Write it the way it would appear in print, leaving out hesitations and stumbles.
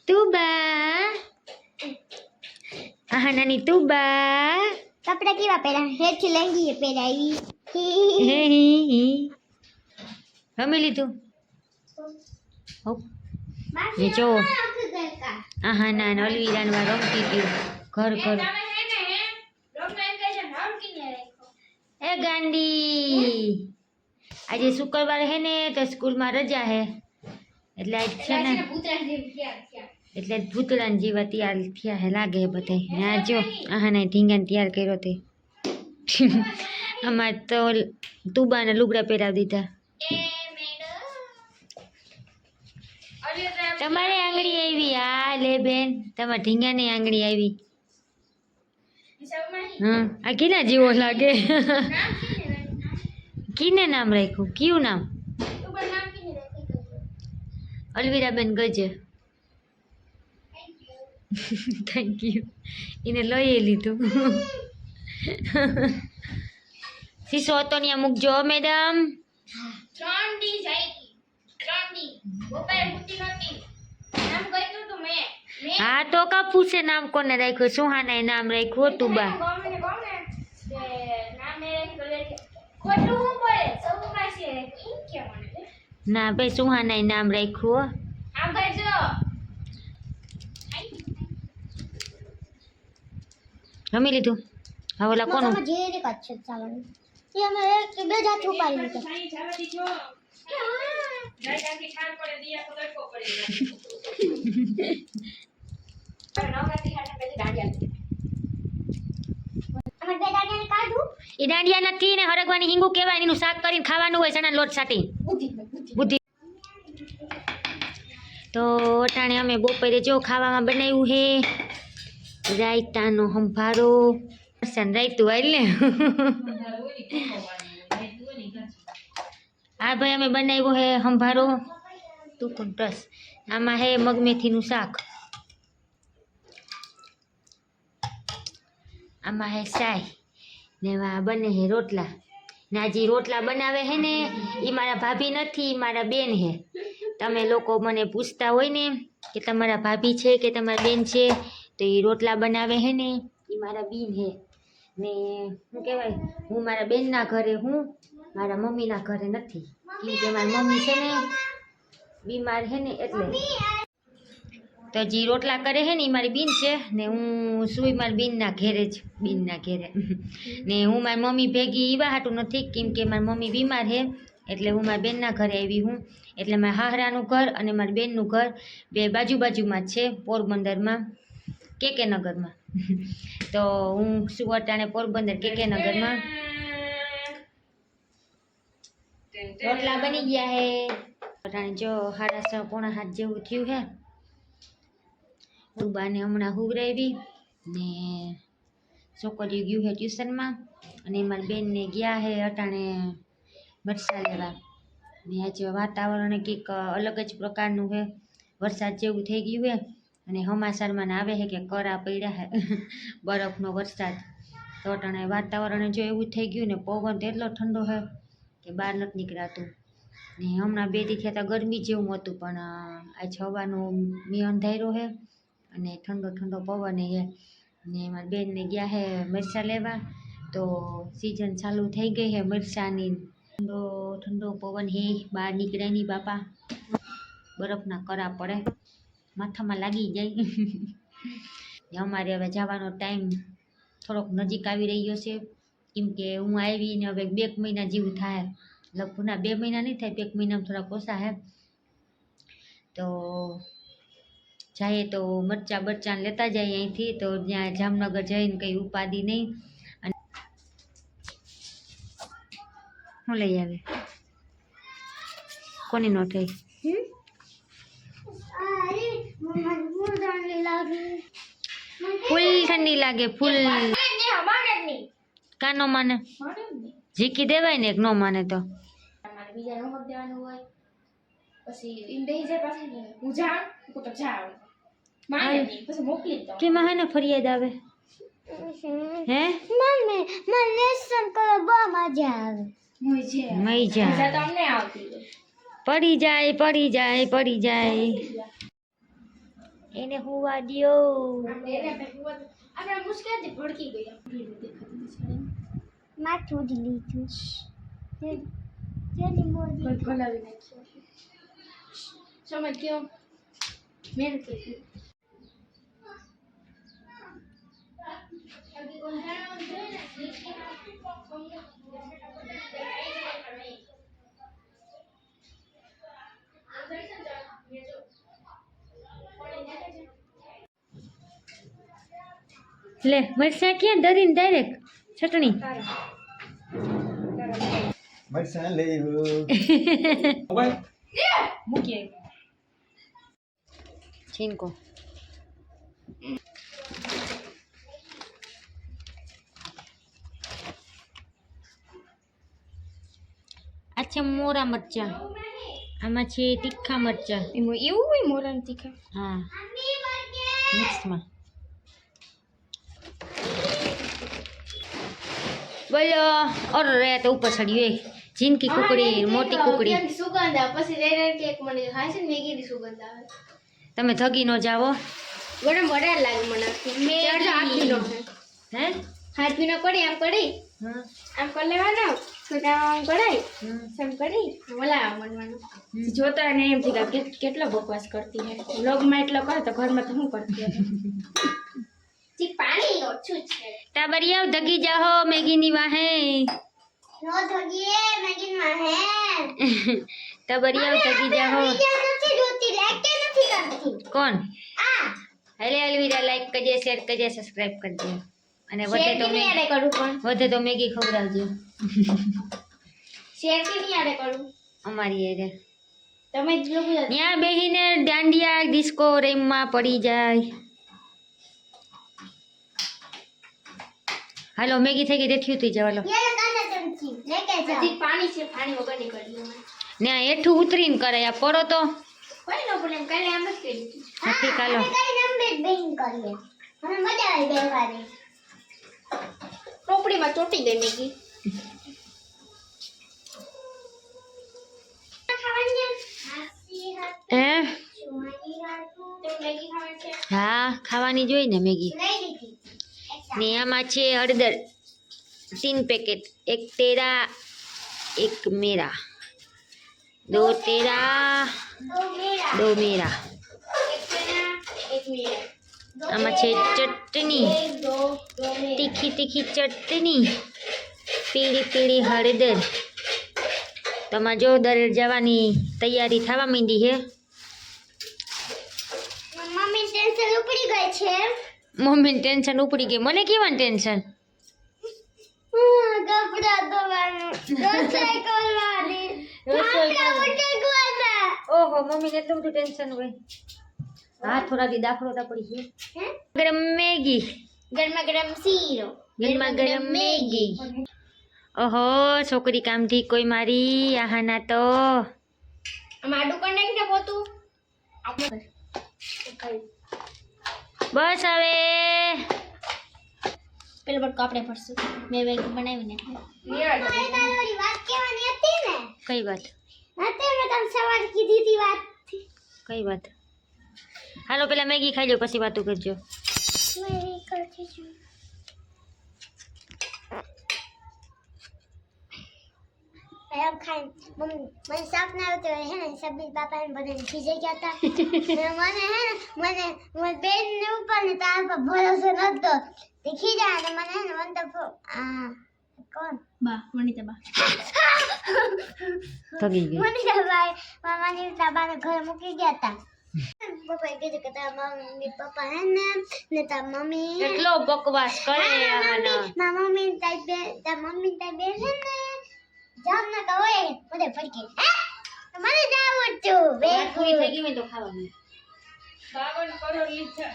તુબા આહા નાની તુબા કપડા કેવા પહેર્યા હેઠી લેંગી પહેરાવી હે રમી લીધું હો એ જો આહા ના અલવીરાનમાં રમતી ગયું ઘર ઘર એ ગાંડી આજે શુક્રવાર હે ને તો સ્કૂલમાં રજા હે એટલે આજ છે ને એટલે ભૂતળાને જેવા તૈયાર થયા હે લાગે બધા ને આ જો આહાને ઢીંગાને તૈયાર કર્યો તે અમારે તો તુબાને લુગડા પહેરાવી દીધા તમારે આંગળી આવી આ લે બેન તમારે ઢીંગાની આંગળી આવી હા આ કીના જેવો લાગે કીને નામ રાખ્યું કયું નામ અલવીરાબેન ગજે થેન્ક યુ એને લઈ લીધું શીશો હતો ત્યાં મૂકજો મેડમ હા તો કા પૂછે નામ કોને રાખ્યું સુહાના નામ રાખ્યું હતું બા ના ભાઈ સુહાના નામ રાખ્યું રમી લીધું હવે ઓલા કોનું એ દાંડિયા નથી ને હરગવાની હિંગુ કહેવાય એનું શાક કરીને ખાવાનું હોય ચણા લોટ સાટી બુદ્ધિ તો અટાણે અમે બપોરે જો ખાવામાં બનાવ્યું હે રાયતાનો સંભારો રાયતું આવેલ ને હા ભાઈ અમે બનાવ્યો હે સંભારો તું પણ બસ આમાં હે મગમેથીનું શાક આમાં હે સાય ને એમાં બને હે રોટલા ને આજે રોટલા બનાવે હે ને એ મારા ભાભી નથી મારા બેન હે તમે લોકો મને પૂછતા હોય ને કે તમારા ભાભી છે કે તમારા બેન છે તો એ રોટલા બનાવે હે ને એ મારા બેન હે ને શું કહેવાય હું મારા બેનના ઘરે હું મારા મમ્મીના ઘરે નથી કેમ કે મારી મમ્મી છે ને બીમાર હે ને એટલે તો જે રોટલા કરે હે ને એ મારી બેન છે ને હું સુઈ મારી બેનના ઘેરે જ બેનના ઘેરે ને હું મારી મમ્મી ભેગી એવા હાટું નથી કેમ કે મારી મમ્મી બીમાર હે એટલે હું મારી બેનના ઘરે આવી હું એટલે મારા હાહરાનું ઘર અને મારી બેનનું ઘર બે બાજુમાં જ છે પોરબંદરમાં કે નગરમાં તો હું શું અટાણે પોરબંદર કે નગરમાં રોટલા બની ગયા હે અટાણે જો 7:30 પોણા 7 જેવું થયું હે તુબાને હમણાં હુવરાવી ને છોકરીઓ ગયું હે ટ્યુશનમાં અને મારી બેનને ગયા હે અટાણે મરચાં લેવા ને આજે વાતાવરણ કંઈક અલગ જ પ્રકારનું છે વરસાદ જેવું થઈ ગયું હે અને સમાચારમાં આવે છે કે કરા પડ્યા હે બરફનો વરસાદ તો અટાણે વાતાવરણ જો એવું થઈ ગયું ને પવન તો એટલો ઠંડો છે કે બહાર નથી નીકળાતું ને હમણાં 2 દી થયા ગરમી જેવું હતું પણ આજ હવાનું મી અંધાર્યો છે અને ઠંડો પવન છે ને મારી બેનને ગયા હે મરચાં લેવા તો સિઝન ચાલુ થઈ ગઈ છે મરચાંની ઠંડો પવન હે બહાર નીકળે નહીં બાપા બરફના કરા પડે માથામાં લાગી જાય અમારે હવે જવાનો ટાઈમ થોડોક નજીક આવી રહ્યો છે કેમ કે હું આવીને હવે 2 મહિના જેવું થાય લગભગ ના 2 મહિના નહીં થાય 1 મહિનામાં થોડાક ઓછા હે તો જઈએ તો મરચાં લેતા જઈએ અહીંથી તો ત્યાં જામનગર જઈને કંઈ ઉપાધિ નહીં અને શું લઈ આવે કોની નો થઈ ફૂલ ઠંડી લાગે ફૂલ કાનો માને ઝીકી દેવાય ને એક નો માને તો બીજા નો દેવાનું હોય પછી ઈમ બેહી જાય પાછી હું જાણ તો જાવ માને પછી મોકલી દો કે માં હે ને ફરિયાદ આવે હે મને લેસન કરો બહુ મજા આવે મજા તમને આવતી પડી જાય એને હુવા દ્યો. આપણે મુશ્કેલથી ભડકી ગયા. માથું જ લીધું તેની મોદી ગલાવી નાખ્યો. સમય કયો મહેનત કરી. લે મરચાં ક્યાં દરીને ડાયરેક્ટ ચટણી. મરચાં લેવો. મૂકીએ. છીનકો. આ છે મોરા મરચાં, આમાં છે તીખા મરચાં. એમાં એવું હોય મોરાનું તીખા? હા, મિક્સમાં. બોલો. ઓર રે તો ઉપર ચડ્યું એ જીનકી કુકડી, મોટી કુકડી. સુગંધ આવે પછી રેડ કેક મને ખાય છે ને મેગીની સુગંધ આવે. તમે થગી ન જાવો. ગરમ વધારે લાગે મને. ચારજો હાથ પીનો. હે હાથ પીનો કરી આમ કરી હા આમ કરી લેવાનો. તો આમ કરાય હમ. એમ કરી ઓલા મનવાનું જોતા ને એમ થઈ કે કેટલો બકવાસ કરતી હે. વ્લોગમાં એટલો કરે તો ઘરમાં તો શું કરતી હે. જી પાણી ઓછું છે. ટાબરિયા ધગી જાહો મેગીની વાહે. નો ધગીએ મેગીનમાં હે ટાબરિયા ધગી જાહો. વિડિયો નથી જોતી લાઈક કે નથી કરતી કોણ? આ હેલે અલવિરા લાઈક કરજે, શેર કરજે, સબસ્ક્રાઇબ કરજે. અને વધે તો નહીં આડે કરું પણ વધે તો મેગી ખવડાવજો શેર કે નહીં આડે કરું અમારી એરે. તમે જ લોકો ત્યાં બેહીને દાંડિયા ડિસ્કો રેમમાં પડી જાય. હાલો મેગી થઈ ગઈ દેખ્યું તું જવાલો. ये काला चमची लेके जाओ હજી પાણી છે પાણી વગર નહીં કરી ને આ હેઠું ઉતરીને કરે આ પડો તો કોઈ નો પણ કાલે આમ જ કરી નથી કાલો. कई नंबर बेइंग करिए हमें मजा आई बेवारे ટોપડીમાં ચોટી દે મેગી. खावानी हासी हाथ હે चुमाई रातू તમે મેગી ખાવાની છે? હા ખાવાની જોઈ ને મેગી. नहीं देखी ને આમાં છે હળદર 3 પેકેટ, એક તેરા એક મેરા, દો તેરા दो मेरा દો મેરા. એક પેના એક મીરા. આમાં છે ચટણી, એક દો મેરા. તીખી તીખી ચટણી, પીળી પીળી હળદર. તમારે જો દરેક જવાની તૈયારી થવા માંડી છે. मम्मी टेंशन उपड़ी गई छे મમ્મીને ટેન્શન ઉપડી ગઈ. મને કેવાનું ટેન્શન? कपड़ा धोવાનું રસોઈ કરવાની રસોઈ ઠાકડા ઉટકવાના ઓહો મમ્મીને એટલું બધું ટેન્શન હોય. હા થોડાથી દાખલો તા પડી છે. હે ગરમ મેગી, ગરમા ગરમ શીરો ગરમા ગરમ મેગી. ઓહો છોકરી કામથી કોઈ મારી આહાના તો. આમાં આડું કરી નાખી ને પોતું. બસ હવે પેલો બટકો આપણે ભરશું. મેં મેગી બનાવીને મારી તારી વાત કહેવાની હતી ને કઈ વાત? અત્યારે મેં તને સવાર કીધી હતી વાત કઈ વાત? હાલો પેલા મેગી ખાઈ લો પછી વાતો કરજો. મેરી કરતી છું એમ ખાઈ મમ્મી મને શાક ના આવતો હે ને સબીર બાપા ને બધાને ખીજાઈ ગયા હતા મને હે ને મને બેન ને ઉપર ને તાર પર ભરોસો નતો તે ખીજા ને મને હે ને મને તો આ કોણ બા વનિતા બા થગી ગઈ. મને ભાઈ મામાની તાબાને ઘરે મૂકી ગયા હતા પપ્પાએ કીધું કે તારા મમ્મી પપ્પા હે ને તારા મમ્મી એટલો બકવાસ કરે આહાના. મારા મમ્મી તારી મમ્મી તારી બેન છે ને જામ ના કહે મને પડકે મને જાવું તું પૂરી થઈ ગઈ મેં તો ખાવાની. 52 કરોડ લીધા.